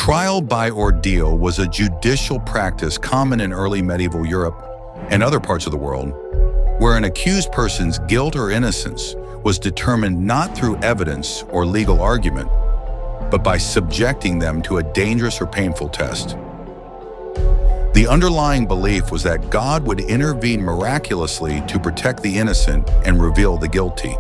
Trial by ordeal was a judicial practice common in early medieval Europe and other parts of the world, where an accused person's guilt or innocence was determined not through evidence or legal argument, but by subjecting them to a dangerous or painful test. The underlying belief was that God would intervene miraculously to protect the innocent and reveal the guilty.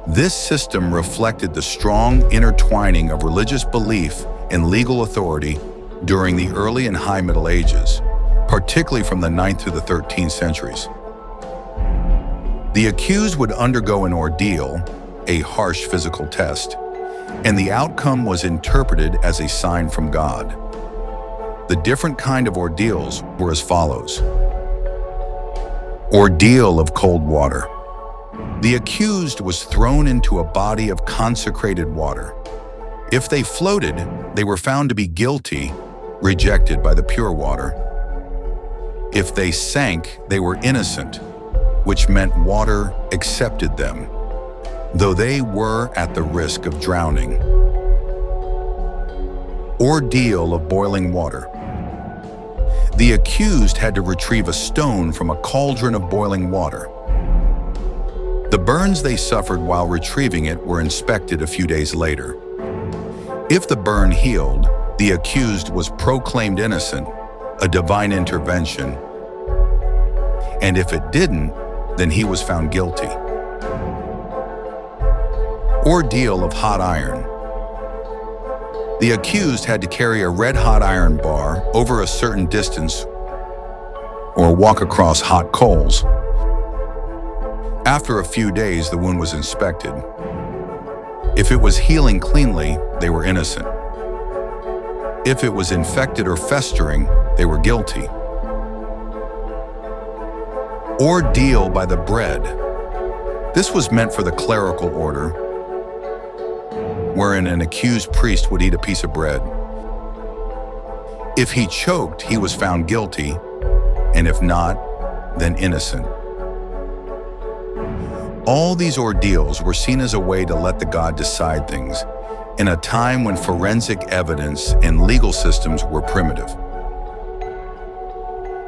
This system reflected the strong intertwining of religious belief and legal authority during the early and high Middle Ages, particularly from the 9th through the 13th centuries. The accused would undergo an ordeal, a harsh physical test, and the outcome was interpreted as a sign from God. The different kind of ordeals were as follows. Ordeal of cold water. The accused was thrown into a body of consecrated water. If they floated, they were found to be guilty, rejected by the pure water. If they sank, they were innocent, which meant water accepted them, though they were at the risk of drowning. Ordeal of boiling water. The accused had to retrieve a stone from a cauldron of boiling water. The burns they suffered while retrieving it were inspected a few days later. If the burn healed, the accused was proclaimed innocent, a divine intervention, and if it didn't, then he was found guilty. Ordeal of hot iron. The accused had to carry a red-hot iron bar over a certain distance or walk across hot coals. After a few days, the wound was inspected. If it was healing cleanly, they were innocent. If it was infected or festering, they were guilty. Ordeal by the bread. This was meant for the clerical order, wherein an accused priest would eat a piece of bread. If he choked, he was found guilty, and if not, then innocent. All these ordeals were seen as a way to let the God decide things in a time when forensic evidence and legal systems were primitive.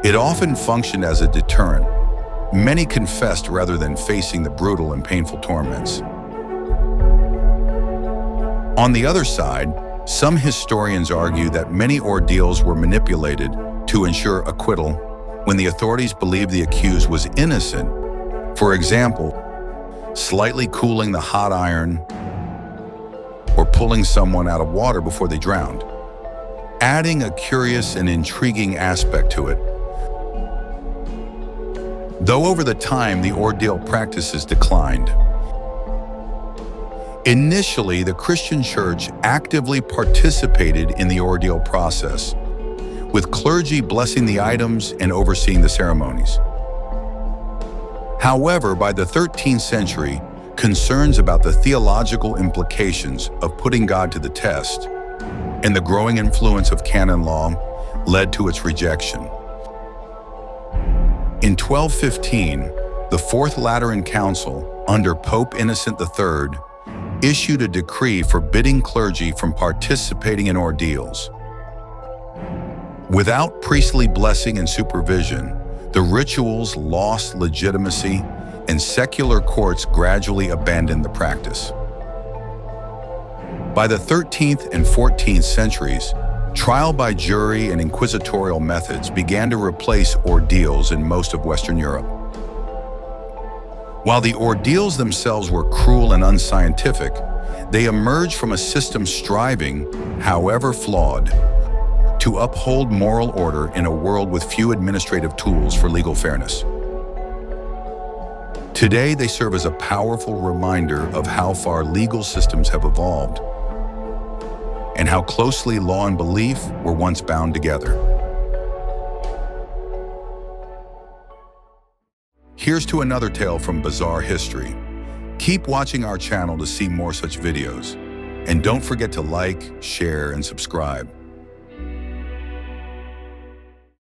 It often functioned as a deterrent. Many confessed rather than facing the brutal and painful torments. On the other side, some historians argue that many ordeals were manipulated to ensure acquittal when the authorities believed the accused was innocent. For example, slightly cooling the hot iron or pulling someone out of water before they drowned, adding a curious and intriguing aspect to it. Though over the time, the ordeal practices declined. Initially, the Christian Church actively participated in the ordeal process, with clergy blessing the items and overseeing the ceremonies. However, by the 13th century, concerns about the theological implications of putting God to the test and the growing influence of canon law led to its rejection. In 1215, the Fourth Lateran Council, under Pope Innocent III, issued a decree forbidding clergy from participating in ordeals. Without priestly blessing and supervision, the rituals lost legitimacy, and secular courts gradually abandoned the practice. By the 13th and 14th centuries, trial by jury and inquisitorial methods began to replace ordeals in most of Western Europe. While the ordeals themselves were cruel and unscientific, they emerged from a system striving, however flawed, to uphold moral order in a world with few administrative tools for legal fairness. Today, they serve as a powerful reminder of how far legal systems have evolved and how closely law and belief were once bound together. Here's to another tale from bizarre history. Keep watching our channel to see more such videos. And don't forget to like, share, and subscribe.